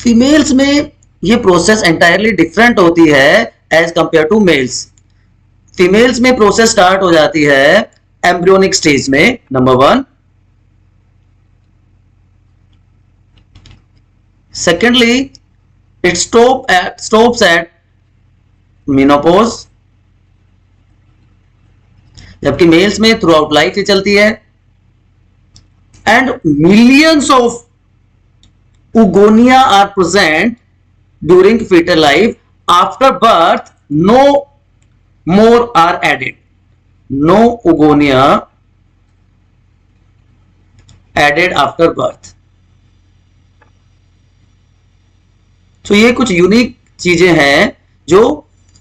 Females में ये process entirely different होती है as compare to males. Females में प्रोसेस स्टार्ट हो जाती है एम्ब्रियोनिक स्टेज में, number 1। Secondly it stops at menopause, जबकि मेल्स में थ्रू आउट लाइफ ये चलती है। And millions of oogonia are present during fetal life. After birth, no more are added. No oogonia added after birth. तो ये कुछ unique चीजें हैं जो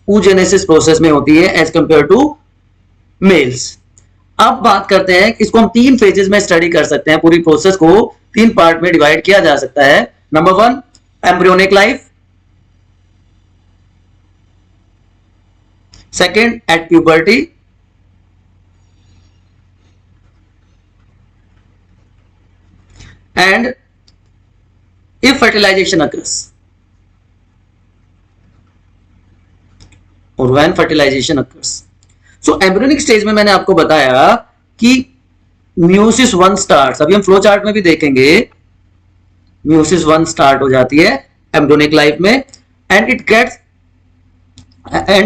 oogenesis प्रोसेस में होती है एज कंपेयर टू मेल्स। अब बात करते हैं, इसको हम 3 फेजेस में स्टडी कर सकते हैं। पूरी प्रोसेस को 3 पार्ट में डिवाइड किया जा सकता है। Number 1 embryonic life, second at puberty, and if fertilisation occurs और when fertilization occurs. So embryonic stage में मैंने आपको बताया कि म्यूसिस 1 स्टार्ट, अभी हम फ्लो चार्ट में भी देखेंगे। म्यूसिस 1 स्टार्ट हो जाती है एम्ब्रियोनिक लाइफ में and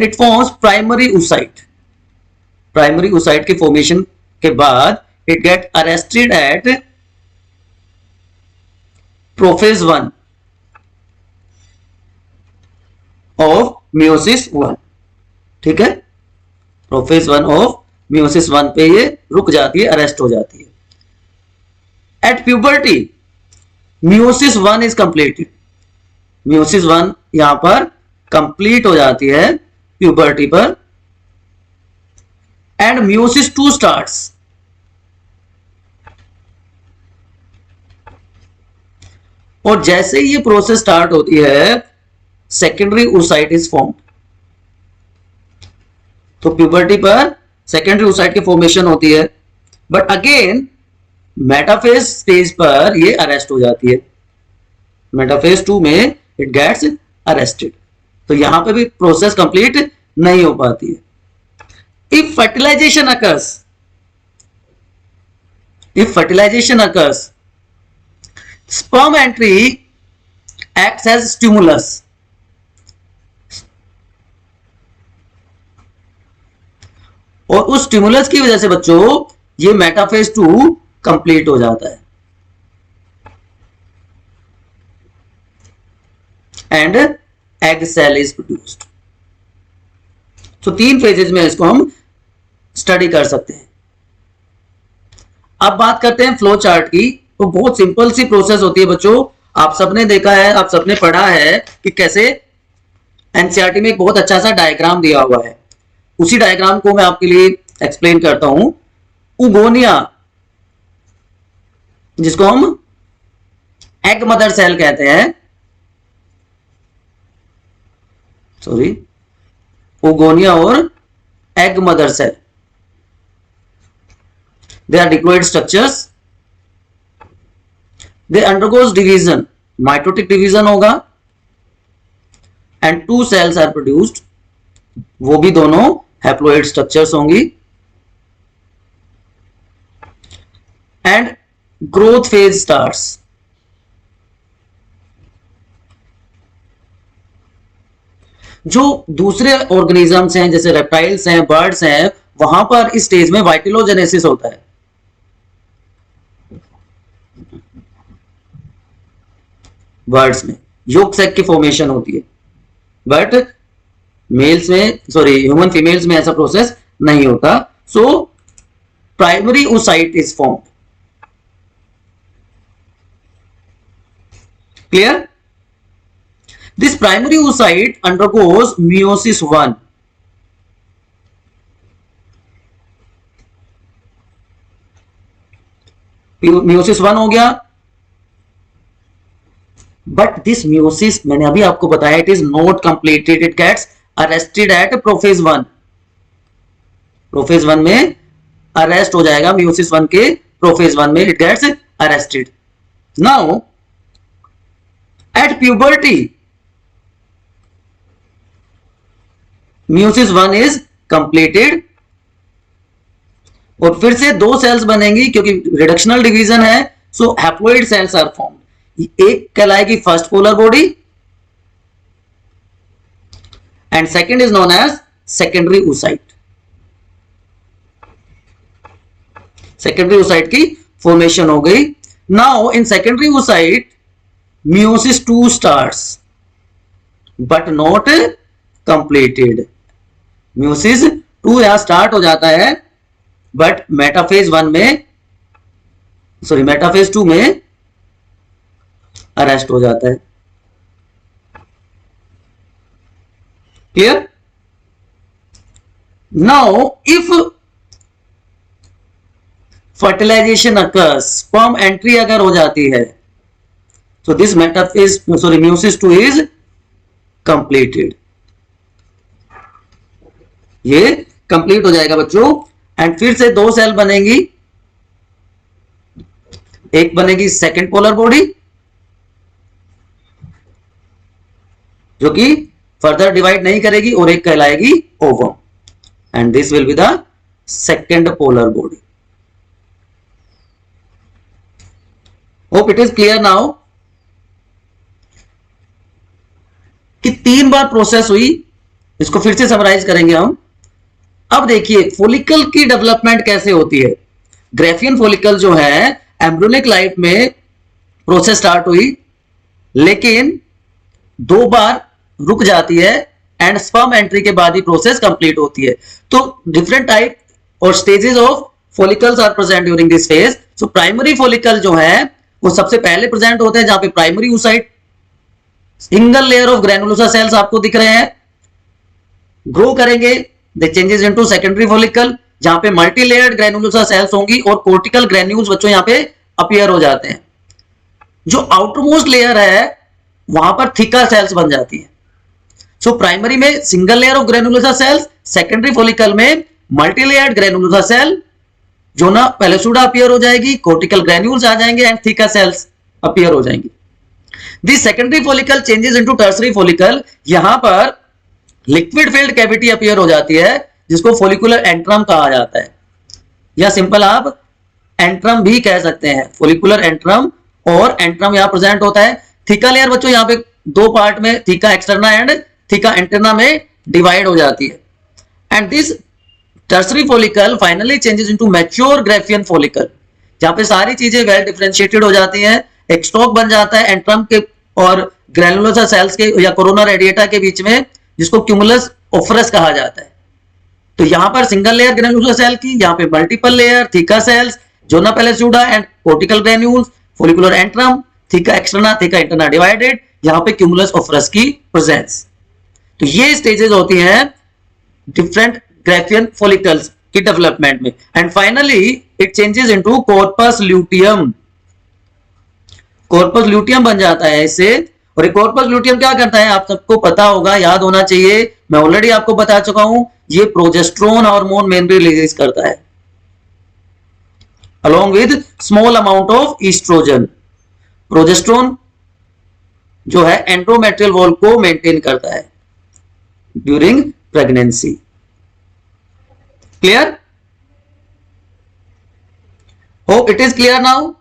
it forms primary oocyte। Primary oocyte के फॉर्मेशन के बाद it get arrested at prophase 1 of meiosis 1। ठीक है, प्रोफेज 1 ऑफ म्यूसिस 1 पे ये रुक जाती है, अरेस्ट हो जाती है। Eight puberty meiosis 1 is completed. Meiosis 1 यहां पर कंप्लीट हो जाती है प्यूबर्टी पर। And meiosis 2 starts. और जैसे ही ये प्रोसेस स्टार्ट होती है सेकेंडरी oocyte इज फॉर्म्ड। तो प्यूबर्टी पर सेकेंडरी oocyte की फॉर्मेशन होती है, बट अगेन मेटाफेज स्टेज पर ये अरेस्ट हो जाती है। मेटाफेज 2 में इट गेट्स अरेस्टेड। तो यहां पे भी प्रोसेस कंप्लीट नहीं हो पाती है। If fertilisation occurs, sperm entry acts as stimulus. और उस स्टिमुलस की वजह से बच्चों ये मेटाफेज 2 कंप्लीट हो जाता है and egg cell is produced. तो 3 फेजेज में इसको हम स्टडी कर सकते हैं। अब बात करते हैं फ्लो चार्ट की। तो बहुत सिंपल सी प्रोसेस होती है बच्चों, आप सबने देखा है, आप सबने पढ़ा है कि कैसे एनसीईआरटी में एक बहुत अच्छा सा डायग्राम दिया हुआ है। उसी डायग्राम को मैं आपके लिए एक्सप्लेन करता हूं। oogonia, जिसको हम एग मदर सेल कहते हैं, सॉरी, oogonia और egg mother cell, they are diploid structures. They undergoes division, mitotic division होगा एंड 2 सेल्स आर प्रोड्यूस्ड, वो भी दोनों हैप्लॉइड स्ट्रक्चर्स होंगी। And growth phase starts. जो दूसरे ऑर्गेनिजम्स हैं जैसे रेप्टाइल्स हैं, बर्ड्स हैं, वहां पर इस स्टेज में वाइटिलोजेनेसिस होता है। बर्ड्स में योक सैक की फॉर्मेशन होती है, बट मेल्स में, सॉरी, ह्यूमन फीमेल्स में ऐसा प्रोसेस नहीं होता। So primary oocyte is formed. Clear? This primary oocyte undergoes meiosis 1। meiosis 1 हो गया, बट दिस meiosis मैंने अभी आपको बताया it is not completed, it gets arrested at prophase 1। Prophase 1 में अरेस्ट हो जाएगा meiosis 1 के, प्रोफेज 1 में it gets arrested. Now at puberty meiosis 1 is completed, और फिर से दो सेल्स बनेंगी क्योंकि रिडक्शनल डिवीजन है, so haploid cells are formed. एक कहलाएगी first polar body and second is known as secondary oocyte। Secondary oocyte की फॉर्मेशन हो गई। Now in secondary oocyte meiosis 2 starts but not completed। meiosis 2 यहां start हो जाता है बट मेटाफेज 1 में, सॉरी मेटाफेज 2 में अरेस्ट हो जाता है। Clear? Now if fertilisation occurs, sperm entry अगर हो जाती है, so this metaphase, sorry, meiosis 2 is completed। ये कंप्लीट हो जाएगा बच्चों, एंड फिर से दो सेल बनेंगी, एक बनेगी सेकेंड पोलर बॉडी जो कि फर्दर डिवाइड नहीं करेगी, और एक कहलाएगी ovum, and this will be the second polar body. Hope it is clear now कि 3 बार प्रोसेस हुई। इसको फिर से समराइज करेंगे हम। अब देखिए फोलिकल की डेवलपमेंट कैसे होती है। ग्रेफियन फोलिकल जो है एम्ब्रियोनिक लाइफ में प्रोसेस स्टार्ट हुई, लेकिन 2 बार रुक जाती है एंड स्पर्म एंट्री के बाद ही प्रोसेस कंप्लीट होती है। तो डिफरेंट टाइप और stages of follicles are present during this phase. So primary follicle जो है वो सबसे पहले प्रेजेंट होते हैं, जहां पे primary oocyte single layer of granulosa cells आपको दिख रहे हैं, ग्रो करेंगे, दे चेंजेस इनटू सेकेंडरी फोलिकल जहां पे मल्टी लेयर्ड ग्रेनुलोसा सेल्स होंगी और कोर्टिकल ग्रेन्यूल्स बच्चों यहां पे अपीयर हो जाते हैं। जो आउटरमोस्ट लेयर है वहां पर थिका सेल्स बन जाती है। सो प्राइमरी में single layer of granulosa cells, secondary follicle में मल्टी लेयर्ड ग्रेनुलोसा सेल, जो ना पेलेसुडा अपीयर हो जाएगी, कोर्टिकल ग्रेन्यूल्स आ जाएंगे एंड थिका सेल्स अपीयर हो जाएंगी। This secondary follicle changes into tertiary follicle, यहां पर लिक्विड फिल्ड कैविटी अपीयर हो जाती है जिसको फोलिकुलर एंट्रम कहा जाता है, या सिंपल आप एंट्रम भी कह सकते हैं। फोलिकुलर एंट्रम और एंट्रम यहां प्रेजेंट होता है। थिका लेयर बच्चों यहां पे 2 पार्ट में, थिका एक्सटर्ना एंड थिका इंटरना में डिवाइड हो जाती है। And this tertiary follicle finally changes into mature Graafian follicle, जहां पे सारी चीजें वेल डिफरेंशिएटेड हो जाती हैं। एक स्टॉक बन जाता है एंट्रम के और ग्रेनुलोसा सेल्स के या कोरोना रेडिएटा के बीच में, जिसको क्यूमुलस ओफरस कहा जाता है। तो यहां पर सिंगल लेयर ग्रेनुलोसा सेल की, यहां पे multiple layer theca cells, zona pellucida and cortical granules, follicular antrum, theca externa, theca interna divided, यहां पे क्यूमुलस ओफरस की प्रेजेंस। तो ये स्टेजेस होती हैं डिफरेंट ग्रेफियन फोलिकल्स की डेवलपमेंट में। And finally it changes into corpus luteum. Corpus luteum बन जाता है इससे। और ये कॉर्पस ल्यूटियम क्या करता है आप सबको पता होगा, याद होना चाहिए, मैं ऑलरेडी आपको बता चुका हूं। ये प्रोजेस्टेरोन हार्मोन मेनली रिलीज करता है along with small amount of estrogen। Progesterone जो है एंडोमेट्रियल वॉल को मेंटेन करता है during pregnancy. Clear? Hope it is clear now.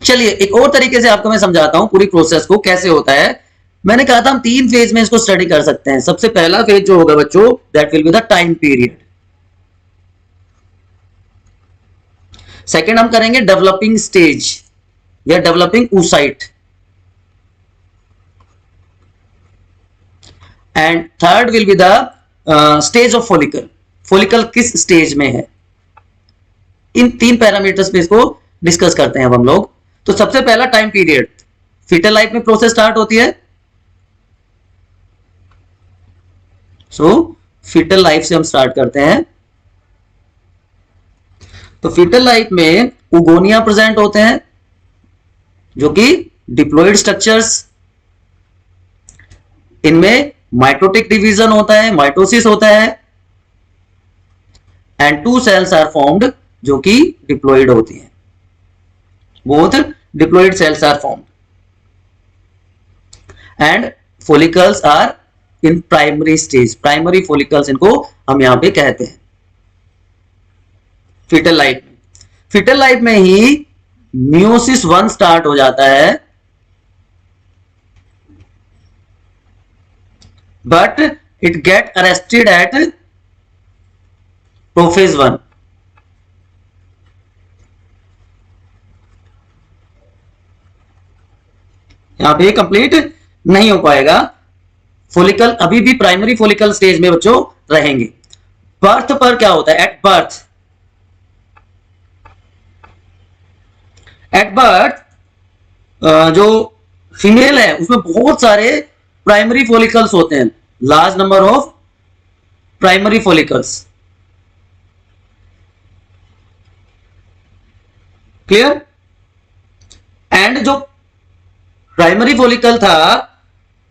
चलिए एक और तरीके से आपको मैं समझाता हूं पूरी प्रोसेस को कैसे होता है। मैंने कहा था हम 3 फेज में इसको स्टडी कर सकते हैं। सबसे पहला फेज जो होगा बच्चों, that will be the time period. Second हम करेंगे डेवलपिंग स्टेज या developing oocyte, and third will be the stage of follicle. Follicle किस स्टेज में है, इन 3 पैरामीटर्स पे इसको डिस्कस करते हैं अब हम लोग। तो सबसे पहला टाइम पीरियड, फीटल लाइफ में प्रोसेस स्टार्ट होती है। सो फीटल लाइफ से हम स्टार्ट करते हैं। तो फीटल लाइफ में उगोनिया प्रेजेंट होते हैं जो कि डिप्लॉइड स्ट्रक्चर्स, इनमें माइटोटिक डिवीजन होता है, माइटोसिस होता है, एंड 2 सेल्स आर फॉर्म्ड जो कि डिप्लॉइड होती हैं। Both diploid cells are formed. And follicles are in primary stage, primary follicles इनको हम यहां पे कहते हैं। फीटल लाइफ में, फीटल लाइफ में ही मियोसिस 1 स्टार्ट हो जाता है, but it get arrested at prophase 1। यहां पे कंप्लीट नहीं हो पाएगा, फोलिकल अभी भी प्राइमरी फोलिकल स्टेज में बच्चों रहेंगे। बर्थ पर क्या होता है? एट बर्थ जो फीमेल है उसमें बहुत सारे प्राइमरी फोलिकल्स होते हैं, large number of primary follicles. Clear? And जो प्राइमरी फोलिकल था,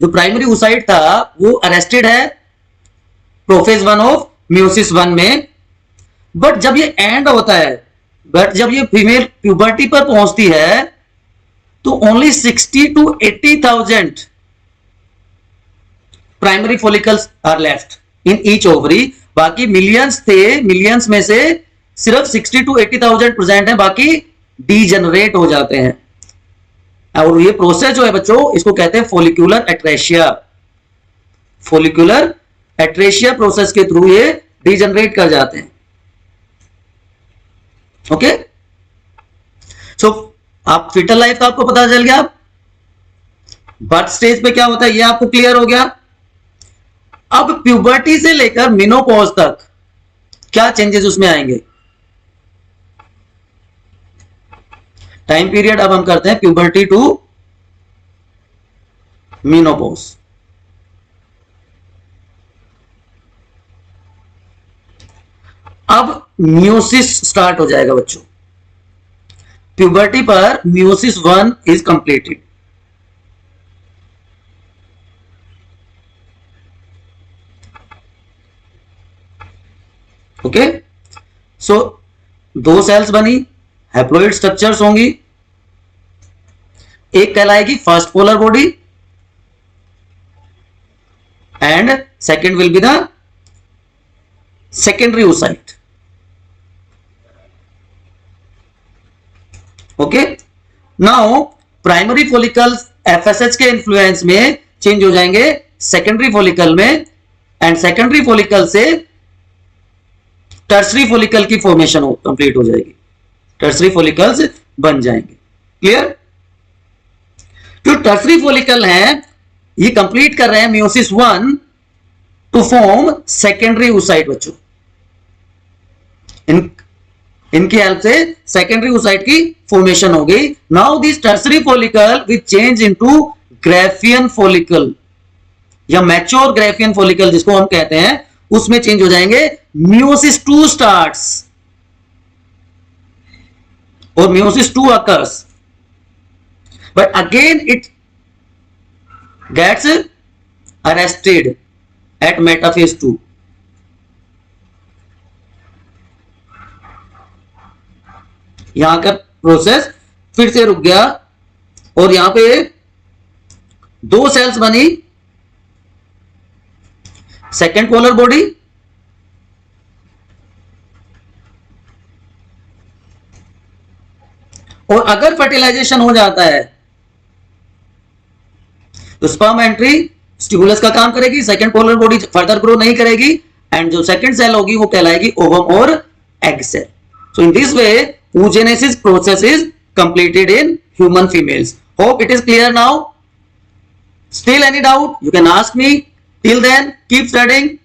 जो प्राइमरी oocyte था, वो अरेस्टेड है प्रोफेज 1 ऑफ मियोसिस 1 में। बट जब ये एंड होता है, बट जब ये फीमेल प्यूबर्टी पर पहुंचती है तो only 60 to 80,000 primary follicles are left in each ovary. बाकी मिलियंस थे, मिलियंस में से सिर्फ 60 to 80,000 प्रेजेंट है, बाकी डीजनरेट हो जाते हैं। और ये प्रोसेस जो है बच्चों, इसको कहते हैं फोलिकुलर एट्रेशिया। फोलिकुलर एट्रेशिया प्रोसेस के थ्रू ये डीजनरेट कर जाते हैं। ओके, सो आप फीटल लाइफ का आपको पता चल गया। बर्थ स्टेज पे क्या होता है ये आपको क्लियर हो गया। अब प्यूबर्टी से लेकर मेनोपॉज तक क्या चेंजेस उसमें आएंगे? टाइम पीरियड अब हम करते हैं प्यूबर्टी टू मेनोपॉज। अब मियोसिस स्टार्ट हो जाएगा बच्चों। प्यूबर्टी पर meiosis 1 is completed. Okay, so 2 cells बनी, हैप्लॉइड स्ट्रक्चर्स होंगी। एक कहलाएगी first polar body and second will be the secondary oocyte। Okay, now primary follicles FSH के इन्फ्लुएंस में चेंज हो जाएंगे सेकेंडरी फोलिकल में, एंड सेकेंडरी फोलिकल से टर्सरी फोलिकल की फॉर्मेशन कंप्लीट हो जाएगी, टर्सरी फोलिकल्स बन जाएंगे। क्लियर? जो टर्सरी फोलिकल हैं ये कंप्लीट कर रहे हैं meiosis 1 to form secondary oocyte बच्चों। इनकी हेल्प से सेकेंडरी oocyte की फॉर्मेशन हो गई। Now this tertiary follicle will change into Graafian follicle या मैच्योर ग्राफियन फोलिकल जिसको हम कहते हैं, उसमें चेंज हो जाएंगे। मियोसिस 2 स्टार्ट्स और meiosis 2 occurs, but again it gets arrested at metaphase 2। यहां का प्रोसेस फिर से रुक गया और यहां पे 2 सेल्स बनी, सेकेंड पोलर बॉडी और अगर फर्टिलाइजेशन हो जाता है तो स्पर्म एंट्री स्टिमुलस का काम करेगी, second polar body further grow नहीं करेगी, एंड जो सेकेंड सेल होगी वो कहलाएगी ओवम और egg cell. So in this way oogenesis process is completed in human females. Hope it is clear now. Still any doubt? You can ask me. Till then, keep studying.